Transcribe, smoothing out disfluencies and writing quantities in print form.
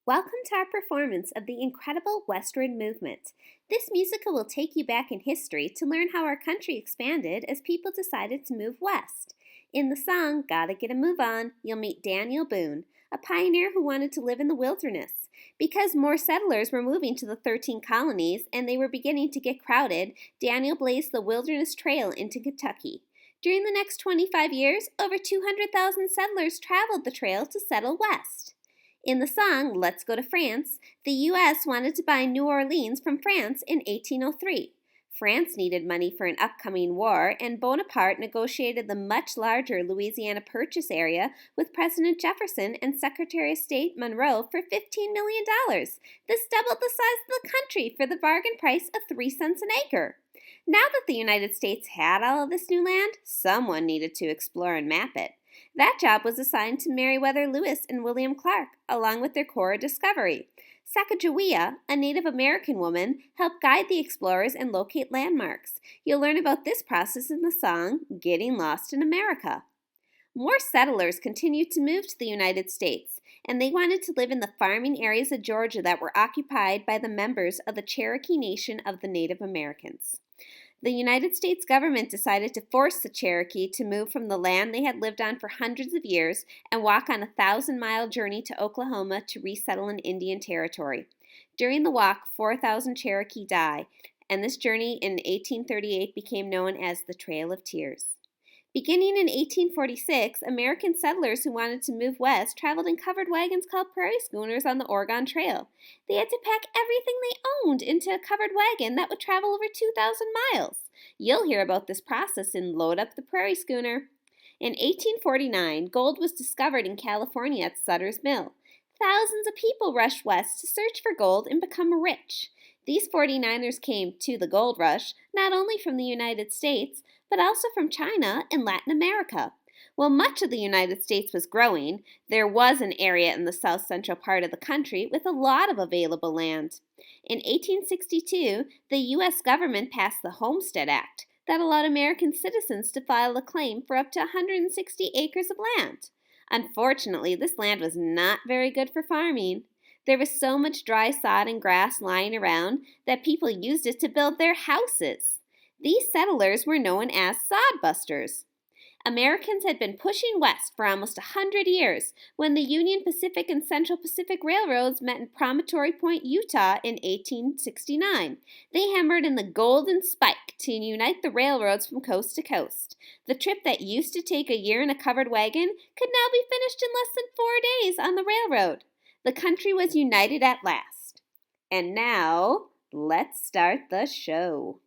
Welcome to our performance of the Incredible Westward Movement. This musical will take you back in history to learn how our country expanded as people decided to move west. In the song, Gotta Get a Move On, you'll meet Daniel Boone, a pioneer who wanted to live in the wilderness. Because more settlers were moving to the 13 colonies and they were beginning to get crowded, Daniel blazed the Wilderness Trail into Kentucky. During the next 25 years, over 200,000 settlers traveled the trail to settle west. In the song, Let's Go to France, the U.S. wanted to buy New Orleans from France in 1803. France needed money for an upcoming war, and Bonaparte negotiated the much larger Louisiana Purchase area with President Jefferson and Secretary of State Monroe for $15 million. This doubled the size of the country for the bargain price of 3 cents an acre. Now that the United States had all of this new land, someone needed to explore and map it. That job was assigned to Meriwether Lewis and William Clark, along with their Corps of Discovery. Sacagawea, a Native American woman, helped guide the explorers and locate landmarks. You'll learn about this process in the song, Getting Lost in America. More settlers continued to move to the United States, and they wanted to live in the farming areas of Georgia that were occupied by the members of the Cherokee Nation of the Native Americans. The United States government decided to force the Cherokee to move from the land they had lived on for hundreds of years and walk on a 1,000-mile journey to Oklahoma to resettle in Indian Territory. During the walk, 4,000 Cherokee died, and this journey in 1838 became known as the Trail of Tears. Beginning in 1846, American settlers who wanted to move west traveled in covered wagons called prairie schooners on the Oregon Trail. They had to pack everything they owned into a covered wagon that would travel over 2,000 miles. You'll hear about this process in Load Up the Prairie Schooner. In 1849, gold was discovered in California at Sutter's Mill. Thousands of people rushed west to search for gold and become rich. These 49ers came to the gold rush not only from the United States, but also from China and Latin America. While much of the United States was growing, there was an area in the south-central part of the country with a lot of available land. In 1862, the U.S. government passed the Homestead Act that allowed American citizens to file a claim for up to 160 acres of land. Unfortunately, this land was not very good for farming. There was so much dry sod and grass lying around that people used it to build their houses. These settlers were known as sodbusters. Americans had been pushing west for almost 100 years when the Union Pacific and Central Pacific Railroads met in Promontory Point, Utah in 1869. They hammered in the Golden Spike to unite the railroads from coast to coast. The trip that used to take a year in a covered wagon could now be finished in less than 4 days on the railroad. The country was united at last. And now, let's start the show.